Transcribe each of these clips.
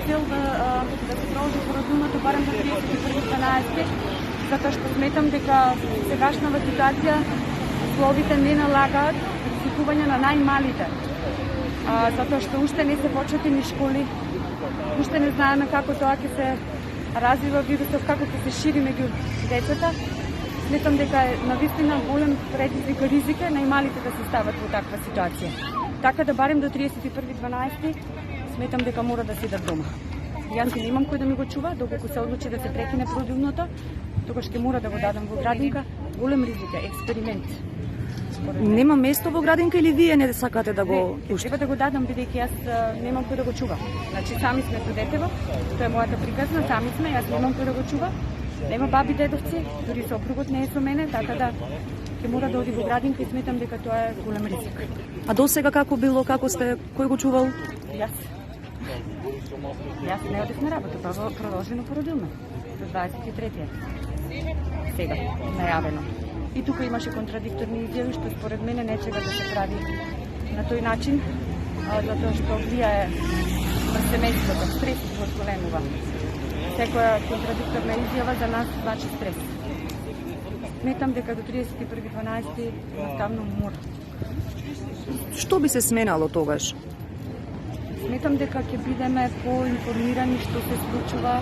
цел да се продолжи породилното барем до 31.12, затоа што сметам дека сегашната ситуација условите не налагаат ризикување на најмалите. Затоа што уште не се почнати ни школи, уште не знаеме како тоа ќе се развива вирусот, како ќе се шири меѓу децата. Сметам дека е навистина голем предизвик и ризик најмалите да се стават во таква ситуација. Така да барем до 31.12 сметам дека мора да седат дома. Јас немам кој да ми го чува, доколку се одлучи да се прекине породилното, тогаш ќе мора да го дадам во градинка. Голем ризик е, експеримент. Нема место во градинка или вие не сакате да го пуштите? Треба да го дадам, бидејќи јас немам кој да го чува. Значи сами сме со детево, тоа е мојата приказна, сами сме, јас немам кој да го чува. Нема баби, дедовци, дури сопругот не е со мене, така да ќе мора да оди во градинка и сметам дека тоа е голем ризик. А до сега како било, како сте, кој го чувал? Јас не одев на работа, продолжено породилно. До 23-тија. Сега, најавено. И тука имаше контрадикторни изјави, што според мене не треба да се прави на тој начин, затоа што влијае на семејството, стресот го зголемува. Секоја контрадикторна изјава за нас значи стрес. Сметам дека до 31.12 едноставно мора. Што би се сменало тогаш? Сметам дека ќе бидеме поинформирани што се случува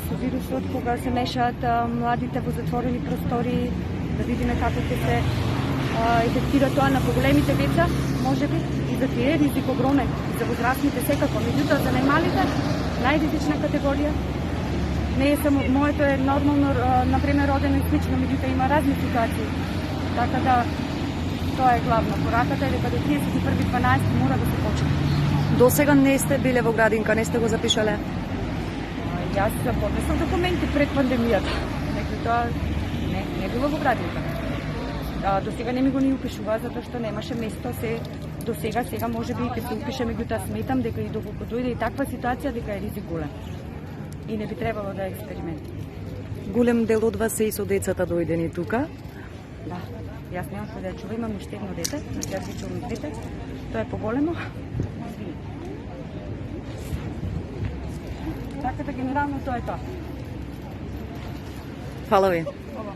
со вирусот, кога се мешаат младите во затворени простори, да видиме како ќе се ефектира тоа на поголемите деца, можеби, и за тие ризик огромен, и за возрастните секако. Меѓутоа, за најмалите, најризична категорија, не е само, моето е нормално, например, родено и слично, меѓутоа има разни ситуации. Така да, тоа е главно. Пораката е дека до 31.12 мора да се почне. До сега не сте биле во градинка, не сте го запишале? Јас поднесам документи пред пандемијата. Меѓутоа, не било во градинка. До сега не ми го ни упишува, затоа што немаше место. До сега може би ќе се упише, меѓутоа сметам дека и доколку дојде и таква ситуација, дека е ризик голем. И не би требало да е експеримент. Голем дел од вас се и со децата дојдени тука? Да, јас немам кој да ја чува, имам уште едно дете, значи јас ги чувам двете, тоа е поголемо. Така да генерално тоа е тоа. Фала ви. Ова.